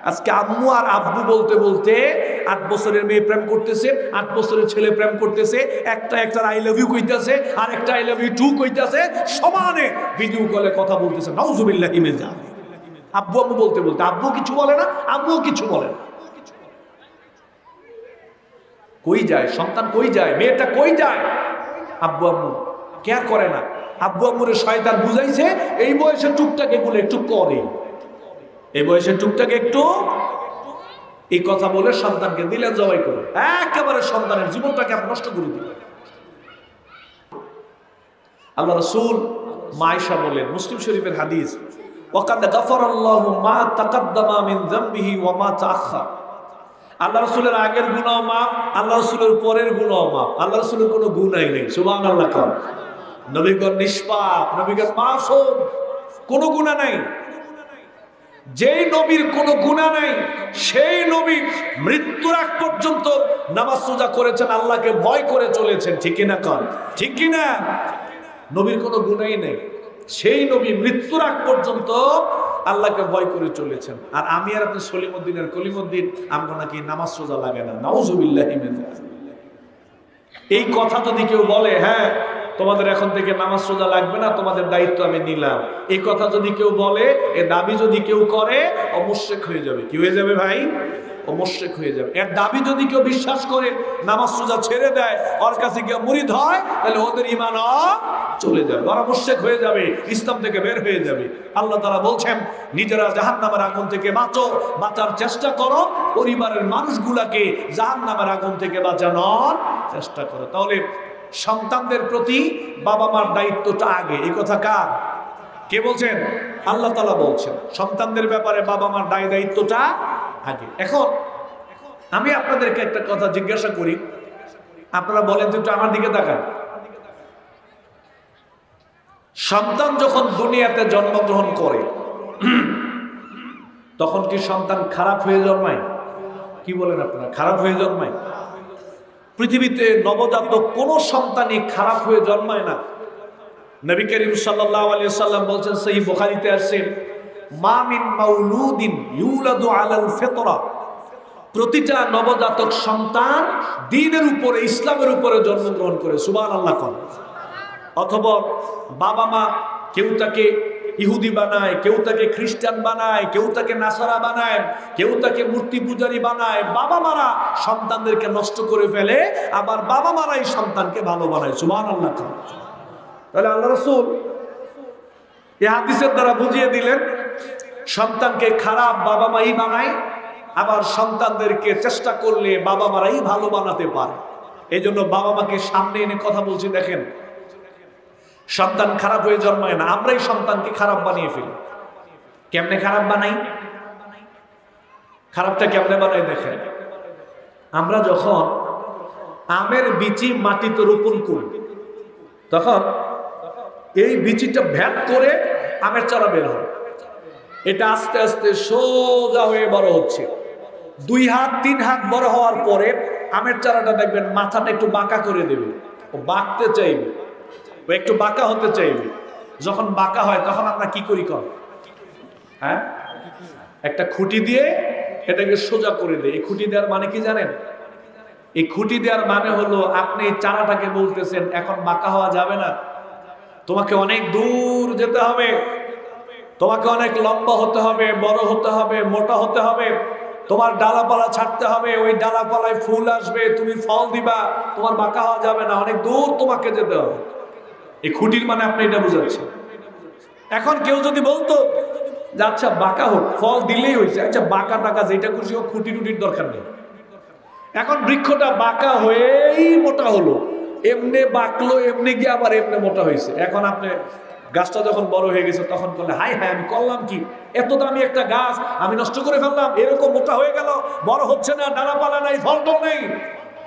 আজকে আম্মু আর আব্বু বলতে বলতে 8 বছরের মেয়ে প্রেম করতেছে, 8 বছরের ছেলে প্রেম করতেছে, একটা আই লাভ ইউ কইতাছে, আর একটা আই লাভ ইউ টু কইতাছে, সমানে ভিডিও কলে কথা বলতেছে। নাউজুবিল্লাহি মিন যালিক। আব্বু আম্মু বলতে বলতে আব্বু কিছু বলে না, আম্মুও কিছু বলে না। কই যায় সন্তান, কই যায় মেয়েটা, কই যায়? আব্বু আম্মু কেয়ার করে না। আব্বু আম্মুরে শয়তান বুঝাইছে এই বয়সে টুকটাক এগুলো একটু করে, এই বয়সে টুকটাক একটু এই কথা বলে সন্তানকে দিলেন জবাই করে, একেবারে সন্তানের জীবনটাকে আপনি নষ্ট করে দিলেন। আল্লাহ রাসূল মায়েশা বলেন, মুসলিম শরীফের হাদিস, ওয়াকাদ গাফারাল্লাহু মা তাকাদ্দামা মিন যামবিহি ওয়া মা তাআখার। আল্লাহ রাসূলের আগের গুনাহ মাফ, আল্লাহ রাসূলের পরের গুনাহ মাফ, আল্লাহ রাসূলের কোনো গুনাহই নেই। সুবহানাল্লাহ। কোন নবীগণ নিষ্পাপ, নবীগণ মাসুম, কোনো গুনাহ নাই। যেই নবীর কোনো গুনাহ নাই সেই নবী মৃত্যুর আগ পর্যন্ত নামাজ রোজা করেছেন, আল্লাহকে ভয় করে চলেছেন, ঠিক কিনা? কোন ঠিক কিনা? নবীর কোনো গুনাহই নেই, সেই নবী মৃত্যুর আগ পর্যন্ত আল্লাহকে ভয় করে চলেছেন। আর আমি আর আপনি সলিমউদ্দিন আর কলিমউদ্দিন আমরা নাকি নামাজ রোজা লাগে না। নাউজুবিল্লাহি মিন যালিক। এই কথা যদি কেউ বলে, হ্যাঁ তোমাদের এখন থেকে নামাজ রোজা লাগবে না, তোমাদের দায়িত্ব আমি নিলাম, এই কথা যদি কেউ বলে, এ দাবি যদি কেউ করে, ও মুশরিক হয়ে যাবে। কি হয়ে যাবে ভাই? ও মুশরিক হয়ে যাবে। এর দাবি যদি কেউ বিশ্বাস করে, নামাজ রোজা ছেড়ে দেয়, ওর কাছে গিয়ে মুরিদ হয়, তাহলে ওদের ঈমান চলে যাবে, ওরা মুশরিক হয়ে যাবে, ইসলাম থেকে বের হয়ে যাবে। আল্লাহ তাআলা বলছেন, নিজেরা জাহান্নামের আগুন থেকে বাঁচো, বাঁচার চেষ্টা করো, পরিবারের মানুষগুলাকে জাহান্নামের আগুন থেকে বাঁচানোর চেষ্টা করো। তাহলে সন্তানদের প্রতি বাবা মার দায়িত্বটা আগে। এই কথা কার? কে বলছেন? আল্লাহ তাআলা বলছেন সন্তানদের ব্যাপারে বাবা মার দায়িত্বটা আগে। এখন আমি আপনাদেরকে একটা কথা জিজ্ঞাসা করি, আপনারা বলেন তো, একটু আমার দিকে তাকান। সন্তান যখন দুনিয়াতে জন্মগ্রহণ করে তখন কি সন্তান খারাপ হয়ে জন্মায়? কি বলেন আপনারা? খারাপ হয়ে জন্মায়? পৃথিবীতে নবজাতক কোন সন্তানই খারাপ হয়ে জন্মায় না। নবী করিম সাল্লাল্লাহু আলাইহি সাল্লাম বলেন, সহিহ বুখারীতে আছে, মা মিন মাউলুদিন ইউলাদু আলাল ফিতরা, প্রতিটা নবজাতক সন্তান দ্বীনের উপরে, ইসলামের উপরে জন্মগ্রহণ করে। সুবহানাল্লাহ। কোন অথবা বাবা মা কেউ তাকে ইহুদি বানায়, কেউ তাকে খ্রিস্টান বানায়, কেউ তাকে নাসারা বানায়, কেউ তাকে মূর্তি পূজারী বানায়। বাবা মারা সন্তানদেরকে নষ্ট করে ফেলে, আবার বাবা মারাই সন্তানকে ভালো বানায়। সুবহানাল্লাহ। তাহলে আল্লাহ রাসূল এই হাদিসের দ্বারা বুঝিয়ে দিলেন, সন্তানকে খারাপ বাবা মাই বানায়, আবার সন্তানদেরকে চেষ্টা করলে বাবা মারাই ভালো বানাতে পারে। এই জন্য বাবা মাকে সামনে এনে কথা বলছি, দেখেন সন্তান খারাপ হয়ে জন্মায় না, আমরাই সন্তানকে খারাপ বানিয়ে ফেলি। কেমনে খারাপ বানাই? খারাপটা কেমনে বানাই দেখেন। আমরা যখন আমের বিচি মাটিতে রোপণ করি, তখন এই বিচিটা ভ্যাট করে আমের চারা বের হয়। এটা আস্তে আস্তে সোজা হয়ে বড় হচ্ছে। 2 হাত 3 হাত বড় হওয়ার পরে আমের চারাটা দেখবেন মাথাটা একটু বাঁকা করে দেবে, ও বাঁকতে চাইবে, ও একটু বাঁকা হতে চাইবে। যখন বাঁকা হয় তখন আমরা কি করি? হ্যাঁ, একটা খুঁটি দিয়ে এটাকে সোজা করে দেয়। এই খুঁটি দেওয়ার মানে কি জানেন? এই খুঁটি দেওয়ার মানে হলো, আপনি এই চারাটাকে বলতেছেন এখন বাঁকা হওয়া যাবে না, তোমাকে অনেক দূর যেতে হবে, তোমাকে অনেক লম্বা হতে হবে, বড় হতে হবে, মোটা হতে হবে, তোমার ডালাপালা ছাড়তে হবে, ওই ডালাপালায় ফুল আসবে, তুমি ফল দিবা, তোমার বাঁকা হওয়া যাবে না, অনেক দূর তোমাকে যেতে হবে। এই খুঁটির মানে আপনি এটা বুঝাচ্ছেন। এখন কেউ যদি বলতো যে আচ্ছা বাঁকা হোক, ফল দিলেই হয়েছে, আচ্ছা বাঁকা টাকা যেটা খুশি হোক, খুঁটি টুটির দরকার নেই। এখন বৃক্ষটা বাঁকা হয়েই মোটা হলো, এমনি বাঁকলো, এমনি গিয়ে আবার এমনি মোটা হয়েছে। এখন আপনি গাছটা যখন বড় হয়ে গেছে তখন বললে, হাই হাই আমি করলাম কি, এত দামি একটা গাছ আমি নষ্ট করে ফেললাম, এরকম মোটা হয়ে গেল, বড় হচ্ছে না, ডালাপালা নাই, ফল টল নেই।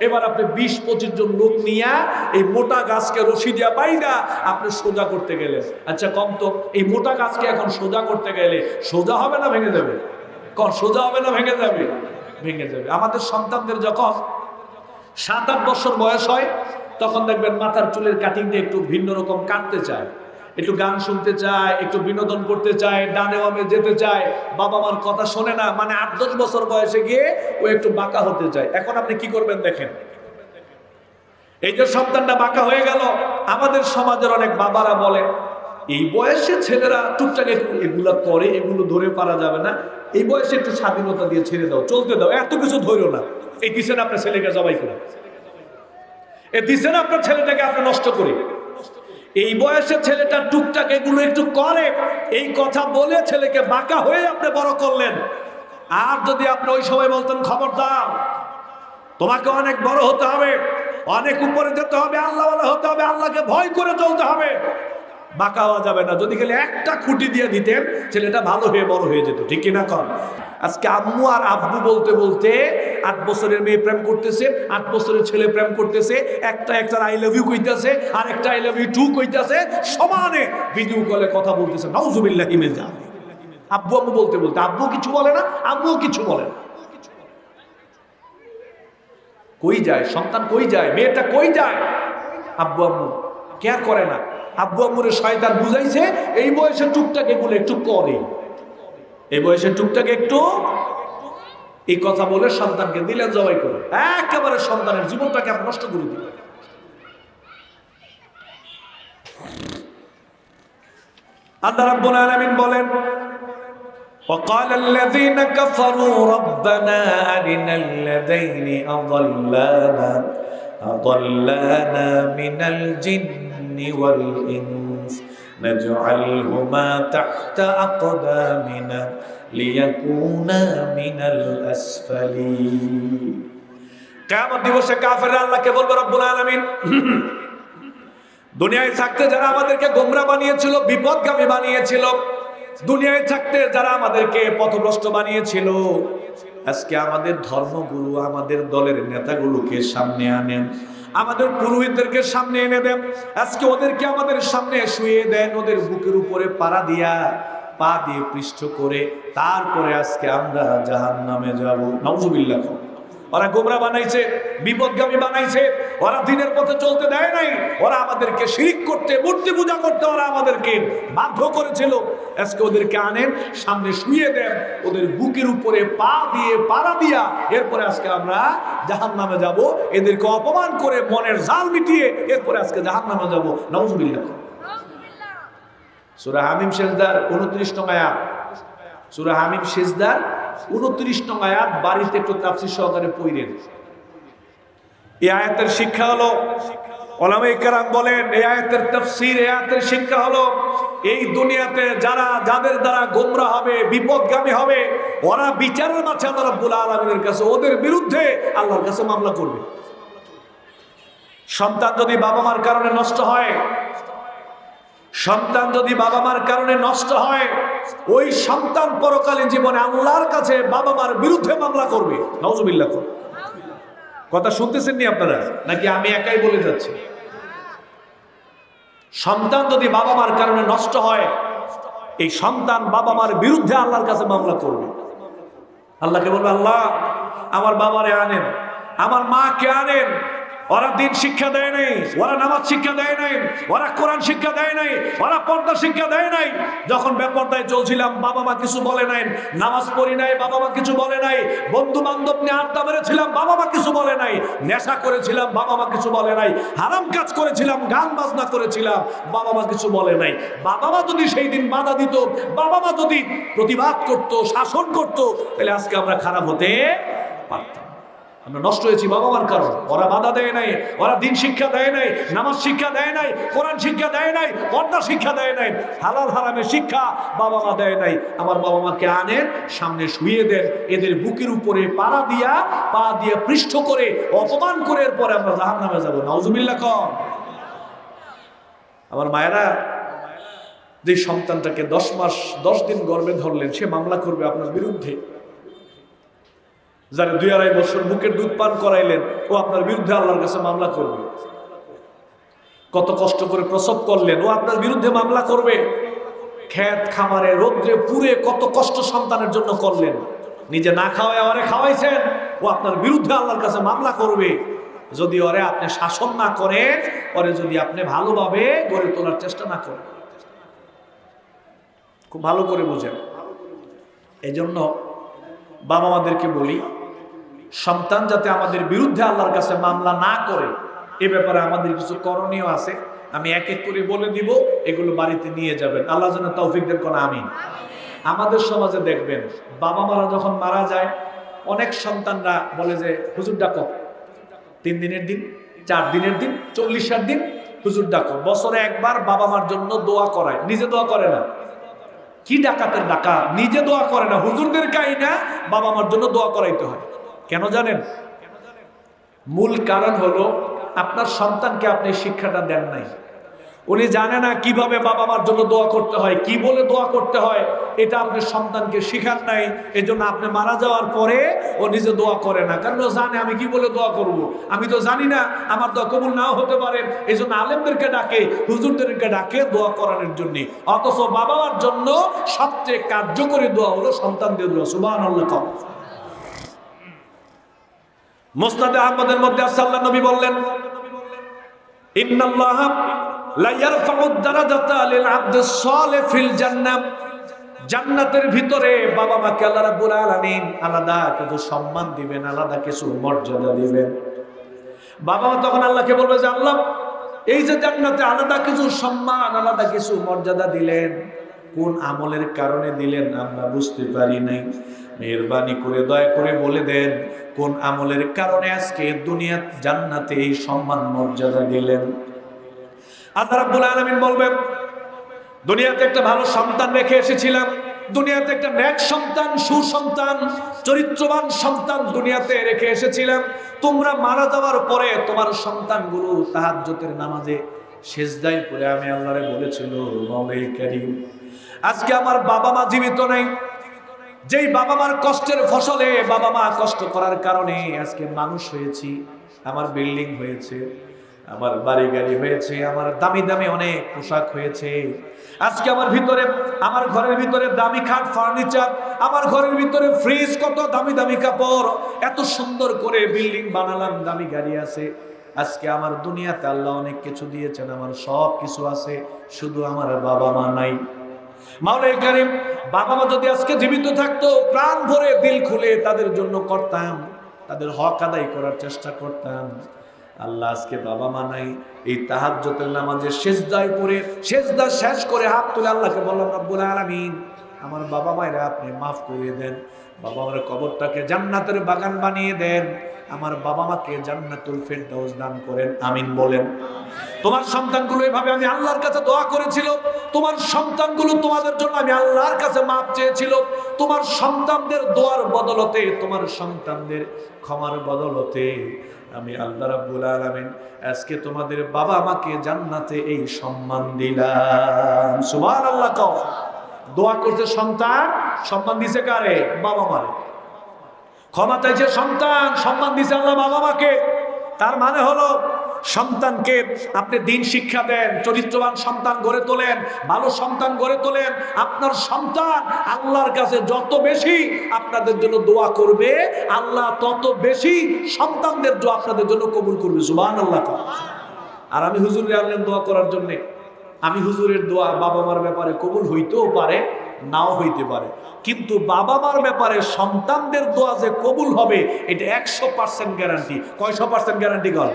এবার আপনি 20-25 জন লোক নিয়ে এই মোটা গাছকে রশি দিয়া বাইরা আপনি সোজা করতে গেলেন। আচ্ছা কম তো, এই মোটা গাছকে এখন সোজা করতে গেলে সোজা হবে না ভেঙে যাবে? কন সোজা হবে না ভেঙে যাবে? ভেঙে যাবে। আমাদের সন্তানদের যখন 7-8 বছর বয়স হয় তখন দেখবেন মাথার চুলের কাটিং দিয়ে একটু ভিন্ন রকম কাটতে চায়। একটু গান শুনতে চায়, একটু বিনোদন করতে চায়, ডানে বামে যেতে চায়, বাবা মার কথা শোনে না, মানে 8-10 বছর বয়সে গিয়ে ও একটু বাঁকা হতে চায়। এখন আপনি কি করবেন দেখেন, এই যে সন্তানটা বাঁকা হয়ে গেল, আমাদের সমাজের অনেক বাবারা বলে এই বয়সে ছেলেরা টুকটাক এগুলা করে, এগুলো ধরে পারা যাবে না, এই বয়সে একটু স্বাধীনতা দিয়ে ছেড়ে দাও, চলতে দাও, এত কিছু ধরো না। এই দিচ্ছেন আপনার ছেলেকে জবাই করে, এই দিচ্ছেন আপনার ছেলেটাকে আপনি নষ্ট করে। এই বয়সে ছেলেটা টুকটাক এগুলো একটু করে, এই কথা বলে ছেলেকে বাঁকা হয়ে আপনি বড় করলেন। আর যদি আপনি ওই সময় বলতেন খবরদার, তোমাকে অনেক বড় হতে হবে, অনেক উপরে যেতে হবে, আল্লাহওয়ালা হতে হবে, আল্লাহকে ভয় করে চলতে হবে, বাঁকা হওয়া যাবে না, যদি গেলে একটা খুঁটি দিয়ে দিতেন, ছেলেটা ভালো হয়ে বড় হয়ে যেত। ঠিক কিনা কর? আজকে আম্মু আর আব্বু বলতে বলতে 8 বছরের মেয়ে প্রেম করতেছে, 8 বছরের ছেলে প্রেম করতেছে, একটা আই লাভ ইউ কইতাছে, আর একটা আই লাভ ইউ টু কইতাছে, সমানে ভিডিও কলে কথা বলতেছে। নাউজুবিল্লাহি মিন যালিক। আব্বু আম্মু বলতে বলতে আব্বু কিছু বলে না, আম্মুও কিছু বলে না। কই যায় সন্তান, কই যায় মেয়েটা, কই যায়? আব্বু আম্মু কেয়ার করে না। আব্বু আম্মুরে শয়তান বুঝাইছে এই বয়সে টুকটাক এগুলো একটু করে, এই বয়সে টুকটাক একটু, এই কথা বলে সন্তানকে দিলেন জবাই করে, একেবারে সন্তানের জীবনটাকে আপনি নষ্ট করে দিলেন। আল্লাহ রাব্বুল আলামিন বলেন وقال الذين كفروا ربنا أرنا الذين أضلانا من الجن والإنس نجعلهما تحت أقدامنا ليكونا من الأسفلين। কিয়ামত দিবসে কাফেররা আল্লাহকে বলবে রব্বুল আলামিন, দুনিয়ায় থাকতে যারা আমাদেরকে গোমরা বানিয়েছিল, বিপদগামী বানিয়েছিল, দুনিয়ায় থাকতে যারা আমাদেরকে পথভ্রষ্ট বানিয়েছিল, আজকে আমাদের ধর্মগুরু, আমাদের দলের নেতাগুলোকে সামনে আনেন, আমাদের পুরোহিতদেরকে সামনে এনে দেন, আজকে ওদেরকে আমাদের সামনে শুয়ে দেন, ওদের বুকের উপরে পাড়া দিয়া, পা দিয়ে পৃষ্ঠ করে, তারপরে আজকে আমরা জাহান্নামে যাব। নাউজুবিল্লাহ। ওরা গোমরা বানাইছে, বিপদগামী বানাইছে, ওরা দিনের পথে চলতে দেয় নাই, ওরা আমাদেরকে শিরক করতে, মূর্তি পূজা করতে ওরা আমাদেরকে বাধ্য করেছিল। আজকে ওদেরকে আনেন, সামনে শুয়ে দেন, ওদের বুকের উপরে পা দিয়ে পাড়া দিয়া, এরপরে আজকে আমরা জাহান্নামে যাব। এদেরকে অপমান করে মনের জাল মিটিয়ে এরপরে আজকে জাহান্নামে যাব। নাউজুবিল্লাহ। সূরা হামিম সিজদার 29 নং আয়াত, সূরা হামিম সিজদার 29 নং আয়াত বাড়িতে একটু তাফসীর সহকারে পড়েন। এই আয়াতের শিক্ষা হলো, উলামায়ে কেরাম বলেন, এই আয়াতের তাফসীর, এই আয়াতের শিক্ষা হলো, এই দুনিয়াতে যারা, যাদের দ্বারা গোমরা হবে, বিপদগামী হবে, ওরা বিচারের মাঠে আল্লাহ রাব্বুল আলামিনের কাছে ওদের বিরুদ্ধে আল্লাহর কাছে মামলা করবে। সন্তান যদি বাবা মার কারণে নষ্ট হয়, সন্তান যদি বাবা মার কারণে নষ্ট হয়, ওই সন্তান পরকালীন জীবনে আল্লাহর কাছে বাবা মার বিরুদ্ধে মামলা করবে। নাউজুবিল্লাহ। কথা শুনতেছেন নি আপনারা, নাকি আমি একাই বলে যাচ্ছি? সন্তান যদি বাবা মার কারণে নষ্ট হয়, এই সন্তান বাবা মার বিরুদ্ধে আল্লাহর কাছে মামলা করবে। আল্লাহকে বলবে, আল্লাহ আমার বাবারে আনেন, আমার মাকে আনেন, ওরা দিন শিক্ষা দেয় নাই, ওরা নামাজ শিক্ষা দেয় নাই, ওরা কোরআন শিক্ষা দেয় নাই, ওরা পর্দা শিক্ষা দেয় নাই। যখন বেপর্দায় চলছিলাম বাবা মা কিছু বলে নাই, নামাজ পড়ি নাই বাবা মা কিছু বলে নাই, বন্ধু বান্ধব নিয়ে আড্ডা মেরেছিলাম বাবা মা কিছু বলে নাই, নেশা করেছিলাম বাবা মা কিছু বলে নাই, হারাম কাজ করেছিলাম, গান বাজনা করেছিলাম, বাবা মা কিছু বলে নাই। বাবা মা যদি সেই দিন বাধা দিত, বাবা মা যদি প্রতিবাদ করত, শাসন করত, তাহলে আজকে আমরা খারাপ হতে পারতাম। আমরা নষ্ট হয়েছি বাবা মার কারণ। ওরা বাধা দেয় নাই, ওরা দিন শিক্ষা দেয় নাই, নামাজ শিক্ষা দেয় নাই, কোরআন শিক্ষা দেয় নাই, পর্দা শিক্ষা দেয় নাই, হালাল হারামের শিক্ষা বাবা মা দেয় নাই। আমার বাবা মাকে আনেন, সামনে শুয়ে দেন, এদের বুকের উপরে পাড়া দিয়া, পা দিয়ে পৃষ্ঠ করে, অপমান করে, এরপরে আমরা জাহান্নামে যাব। নাউজুবিল্লাহ। কম আমার মায়েরা, যে সন্তানটাকে 10 মাস 10 দিন গর্ভে ধরলেন, সে মামলা করবে আপনার বিরুদ্ধে। যারা 2-2.5 বছর বুকের দুধ পান করাইলেন, ও আপনার বিরুদ্ধে আল্লাহর কাছে মামলা করবে। কত কষ্ট করে প্রসব করলেন, ও আপনার বিরুদ্ধে মামলা করবে। ক্ষেত খামারে রোদ্রে পুড়ে কত কষ্ট সন্তানের জন্য করলেন, নিজে না খাওয়ায় ওরে খাওয়াইছেন, ও আপনার বিরুদ্ধে আল্লাহর কাছে মামলা করবে। যদি ওরে আপনি শাসন না করেন, ওরে যদি আপনি ভালোভাবে গড়ে তোলার চেষ্টা না করেন। খুব ভালো করে বুঝেন। এই জন্য বাবা মাদেরকে বলি, সন্তান যাতে আমাদের বিরুদ্ধে আল্লাহর কাছে মামলা না করে, এ ব্যাপারে আমাদের কিছু করণীয় আছে। আমি এক এক করে বলে দিব, এগুলো বাড়িতে নিয়ে যাবেন। আল্লাহ যেন তৌফিক দেন, কোন আমিন। আমাদের সমাজে দেখবেন বাবা মারা যখন মারা যায়, অনেক সন্তানরা বলে যে হুজুর ডাকো, 3 দিনের দিন, 4 দিনের দিন, 40 দিন হুজুর ডাকো। বছরে একবার বাবা মার জন্য দোয়া করায়, নিজে দোয়া করে না। কি ডাকাতের ডাকা, নিজে দোয়া করে না, হুজুরদের কাই না, বাবা মার জন্য দোয়া করাইতে হয়। কেন জানেন? মূল কারণ হলো আপনার সন্তানকে আপনি শিক্ষাটা দেন নাই। উনি জানে না কিভাবে বাবা মার জন্য দোয়া করতে হয়, কি বলে দোয়া করতে হয়, এটা আপনি সন্তানকে শিখান নাই। এই জন্য আপনি মারা যাওয়ার পরে ও নিজে দোয়া করে না, কারণ ও জানে আমি কি বলে দোয়া করব, আমি তো জানি না, আমার দোয়া কবুল নাও হতে পারে। এই জন্য আলেমদেরকে ডাকে, হুজুরদেরকে ডাকে দোয়া করানোর জন্য। অথচ বাবা মার জন্য সবচেয়ে কার্যকরী দোয়া হলো সন্তানদের দোয়া। সুবহানাল্লাহ। মুসনাদে আহমদের মধ্যে আল্লাহর নবী বললেন, ইন্নাল্লাহ লা ইয়ারফাউ দারাজাতা লিল আবদিস সালিহ ফিল জান্নাহ। জান্নাতের ভিতরে বাবা মাকে আল্লাহ রাব্বুল আলামিন আলাদা কিছু সম্মান দিবেন, আলাদা কিছু মর্যাদা দিবেন। বাবা মা তখন আল্লাহকে বলবে যে আল্লাহ, এই যে জান্নাতে আলাদা কিছু সম্মান, আলাদা কিছু মর্যাদা দিলেন, কোন আমলের কারণে দিলেন আমরা বুঝতে পারি নাই। মেহেরবানি করে দয়া করে বলে দেন, কোন আমলের কারণে আজকে দুনিয়া জান্নাতে এই সম্মান মর্যাদা দিলেন। আল্লাহ রাব্বুল আলামিন বলবেন, দুনিয়াতে একটা ভালো সন্তান রেখে এসেছিলাম, দুনিয়াতে একটা নেক সন্তান, সুসন্তান, চরিত্রবান সন্তান দুনিয়াতে রেখে এসেছিলাম। তোমরা মারা যাওয়ার পরে তোমার সন্তানগুলো তাহাজ্জুদের নামাজে সিজদায় পড়ে আমি আল্লাহরে বলেছিল, মাওলাই কারীম, আজকে আমার বাবা মা জীবিত নেই। যেই বাবা মার কষ্টের ফসলে, বাবা মা কষ্ট করার কারণে আজকে মানুষ হয়েছি, আমার বিল্ডিং হয়েছে, আমার বাড়ি গাড়ি হয়েছে, আমার দামি দামি অনেক পোশাক হয়েছে। আজকে আমার ভিতরে, আমার ঘরের ভিতরে দামি খাট, ফার্নিচার, আমার ঘরের ভিতরে ফ্রিজ, কত দামি দামি কাপড়, এত সুন্দর করে বিল্ডিং বানালাম, দামি গাড়ি আছে। আজকে আমার দুনিয়াতে আল্লাহ অনেক কিছু দিয়েছেন, আমার সব কিছু আছে, শুধু আমার বাবা মা নাই। মাওলাই কারীম, বাবা মা যদি আজকে জীবিত থাকতো, প্রাণ ভরে দিল খুলে তাদের জন্য করতাম, তাদের হক আদায় করার চেষ্টা করতাম। আল্লাহ আজকে বাবা মা নাই। এই তাহাজ্জুদের নামাজে সিজদায় পড়ে, সিজদা শেষ করে হাত তুলে আল্লাহকে বললাম, রব্বুল আলামিন, আমার বাবা মায়েরা আপনি মাফ করে দেন, বাবা মার কবরটাকে জান্নাতের বাগান বানিয়ে দেন, আমার বাবা মাকে জান্নাতুল ফেরদাউস দান করেন, আমিন বলেন। তোমার সন্তানগুলো এভাবে আমি আল্লাহর কাছে দোয়া করেছিল, তোমার সন্তানগুলো তোমাদের জন্য আমি আল্লাহর কাছে মাপ চেয়েছিল। তোমার সন্তানদের দোয়ার বদলতে, তোমার সন্তানদের ক্ষমার বদলতে আমি আল্লাহ রাব্বুল আলামিন আজকে তোমাদের বাবা মাকে জান্নাতে এই সম্মান দিলাম। সুবহানাল্লাহ। কও, দোয়া করতে সন্তান, সম্মান দিছে কারে? বাবা মারে। ক্ষমা চাইছে সন্তান, সম্মান দিছে আল্লাহ বাবা মাকে। তার মানে হলো সন্তানকে আপনি দিন শিক্ষা দেন, চরিত্রবান সন্তান গড়ে তোলেন, ভালো সন্তান গড়ে তোলেন। আপনার সন্তান আল্লাহর কাছে যত বেশি আপনাদের জন্য দোয়া করবে, আল্লাহ তত বেশি সন্তানদের দোয়া আপনাদের জন্য কবুল করবে। সুবহানাল্লাহ। আর আমি হুজুরের আনলেন দোয়া করার জন্য, আমি হুজুরের দোয়া বাবা মার ব্যাপারে কবুল হইতেও পারে, নাও হইতে পারে, কিন্তু বাবা মার ব্যাপারে সন্তানদের দোয়া যে কবুল হবে এটা 100% গ্যারান্টি। কয়শো percent guarantee? কর,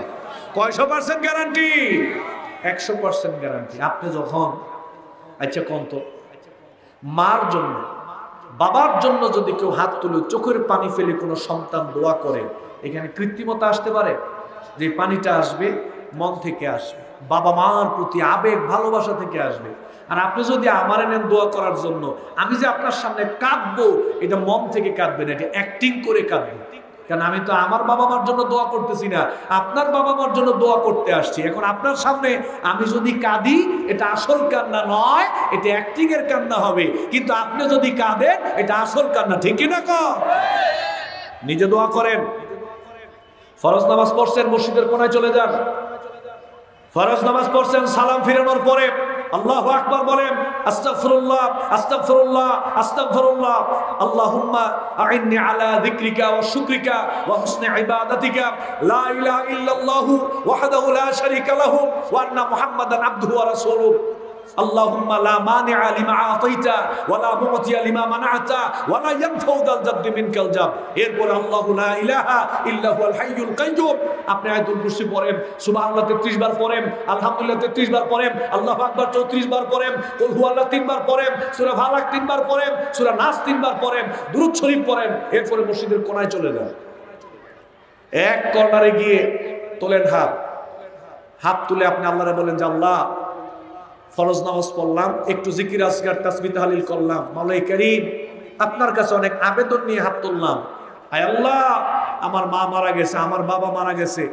কয়শো পার্সেন্ট গ্যারান্টি? 100% গ্যারান্টি। আপনি যখন, আচ্ছা কোন তো, মার জন্য, বাবার জন্য যদি কেউ হাত তুলে চোখের পানি ফেলে কোনো সন্তান দোয়া করে, এখানে কৃত্রিমতা আসতে পারে? যে পানিটা আসবে মন থেকে আসবে, বাবা মার প্রতি আবেগ ভালোবাসা থেকে আসবে। আর আপনি যদি আমার নেন দোয়া করার জন্য, আমি যে আপনার সামনে কাঁদবো, এটা মন থেকে কাঁদবে না, এটা অ্যাক্টিং করে কাঁদবে। কারণ আমি তো আমার বাবা মার জন্য দোয়া করতেছি না, আপনার বাবা মার জন্য দোয়া করতে আসছি। এখন আপনার সামনে আমি যদি কাঁদি, এটা আসল কান্না নয়, এটা অ্যাক্টিং এর কান্না হবে। কিন্তু আপনি যদি কাঁদেন, এটা আসল কান্না। ঠিক কিনা কও? নিজে দোয়া করেন। ফরজ নামাজ পড়ছেন, মসজিদের কোনায় চলে যান। ফরজ নামাজ পড়ছেন, সালাম ফিরানোর পরে আল্লাহু আকবার বলেন, আস্তাগফিরুল্লাহ আস্তাগফিরুল্লাহ আস্তাগফিরুল্লাহ, আল্লাহুম্মা আইন্নি আলা যিকরিকা ওয়া শুকরিকা ওয়া হুসনি ইবাদাতিকা, লা ইলাহা ইল্লাল্লাহু ওয়াহদাহু লা শারীকা লাহু ওয়া আন্না মুহাম্মাদান আবদুহু ওয়া রাসূলুহু। আল্লাহুম্মা লা মানিআ লিমা আতাইতা ওয়া লা মুতিয়া লিমা মানা'তা ওয়া লা ইয়ানফাউ যাল জাদ্দি মিনকাল জাদ। এরপরে আল্লাহু লা ইলাহা ইল্লা হুয়াল হাইয়ুল কাইয়্যুম। আপনি আয়াতুল কুরসি পড়েন, সুবহানাল্লাহ 33 বার পড়েন, আলহামদুলিল্লাহ 33 বার পড়েন, আল্লাহু আকবার 34 বার পড়েন, কুল হুয়াল্লাহ 3 বার পড়েন, সূরা ফালাক 3 বার পড়েন, সূরা নাস 3 বার পড়েন, দুরূদ শরীফ পড়েন। এরপরে মসজিদের কোণায় চলে যান, এক কর্নারে গিয়ে তোলেন হাত, হাত তুলে আপনি আল্লাহরে বলেন যে আল্লাহ, ফরজ নামাজ পড়লাম, একটু জিকির আসগার তাসবিহ তাহলিল করলাম, মাওলাই কারীম আপনার কাছে অনেক আবেদন নিয়ে হাত তুললাম। আয় আল্লাহ, আমার মা মারা গেছে, আমার বাবা মারা গেছে,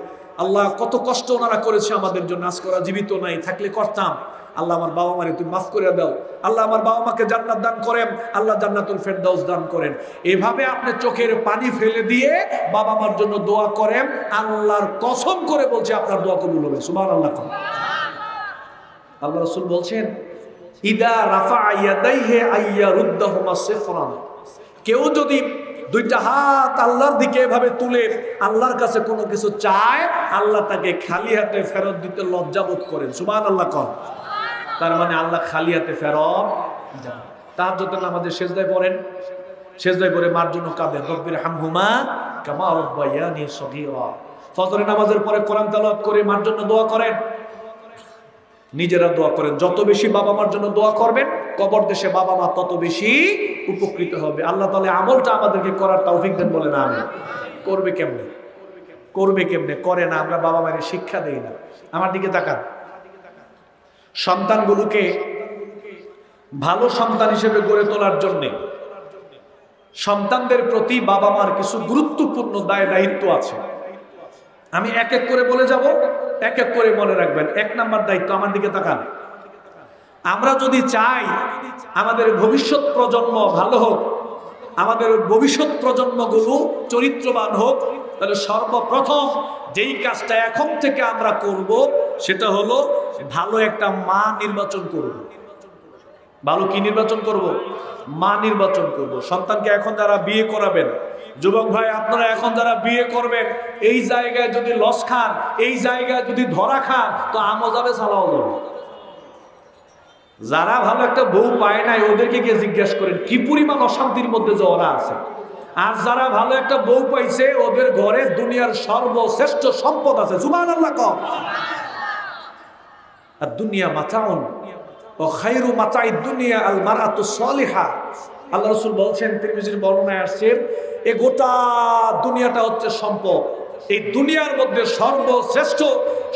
আল্লাহ কত কষ্ট ওনারা করেছে আমাদের জন্য, আজকে ওরা জীবিত নাই, থাকলে করতাম। আল্লাহ আমার বাবা মারে তুমি মাফ করে দাও, আল্লাহ আমার বাবা মাকে জান্নাত দান করেন, আল্লাহ জান্নাতুল ফেরদাউস দান করেন। এভাবে আপনি চোখের পানি ফেলে দিয়ে বাবা মার জন্য দোয়া করেন, আল্লাহর কসম করে বলছে আপনার দোয়া কবুল হবে। সুবহানাল্লাহ। আল্লাহ রাসূল বলছেন ইদা রাফা ইয়াদাইহি আইয়ারুদ্দাহুমা সিফরান, কেউ যদি দুইটা হাত আল্লাহর দিকে এভাবে তুলে আল্লাহর কাছে কোনো কিছু চায়, আল্লাহ তাকে খালি হাতে ফেরত দিতে লজ্জাবোধ করেন। সুবহানাল্লাহ। তার মানে আল্লাহ খালি হাতে ফেরত দেন। তাহাজ্জুদের নামাজে সেজদায় পড়েন, সেজদায় পড়ে মার জন্য কাঁদেন, রব্বির হামহুমা কামা রাব্বায়ানি সগীরা। ফজরের নামাজের পরে কোরআন তেলাওয়াত করে মার জন্য দোয়া করেন, নিজেরা দোয়া করেন। যত বেশি বাবা মার জন্য দোয়া করবেন, কবর দেশে বাবা মা তত বেশি উপকৃত হবে। আল্লাহ তাআলা আমলটা আমাদেরকে করার তৌফিক দেন, বলেন আমিন। করবে কেমনে? করবে কেমনে? করে না, আমরা বাবা মায়ের শিক্ষা দেই না। আমার দিকে তাকান, সন্তানগুলোকে ভালো সন্তান হিসেবে গড়ে তোলার জন্য সন্তানদের প্রতি বাবা মার কিছু গুরুত্বপূর্ণ দায় দায়িত্ব আছে। আমি এক এক করে বলে যাব, এক এক করে মনে রাখবেন। 1 নাম্বার দায়িত্ব, আমার দিকে তাকান। আমরা যদি চাই আমাদের ভবিষ্যৎ প্রজন্ম ভালো হোক, আমাদের ভবিষ্যৎ প্রজন্মগুলো চরিত্রবান হোক, তাহলে সর্বপ্রথম যেই কাজটা এখন থেকে আমরা করব সেটা হলো ভালো একটা মা নির্বাচন করব। ভালো কি নির্বাচন করব? মা নির্বাচন করব। সন্তানকে এখন যারা বিয়ে করাবেন, যুবক ভাই আপনারা এখন যারা বিয়ে করবেন, এই জায়গায় যদি লস খান, এই জায়গায় যদি ধরা খান, তো আমও যাবে সালাও যাবে। যারা ভালো একটা বউ পায় নাই ওদেরকে গিয়ে জিজ্ঞেস করেন কি পরিমাণ অশান্তির মধ্যে যে ওরা আছে। আর যারা ভালো একটা বউ পাইছে ওদের ঘরে দুনিয়ার সর্বশ্রেষ্ঠ সম্পদ আছে। সুবহানাল্লাহ। কম আর দুনিয়া মাতাউন ও খায়রু মাতাইদ দুনিয়া আল মারাতু সলিহা। আল্লাহ রাসূল বলছেন, তিরমিজির বর্ণনায় আসছে, এই গোটা দুনিয়াটা হচ্ছে সম্পদ। এই দুনিয়ার মধ্যে সর্বশ্রেষ্ঠ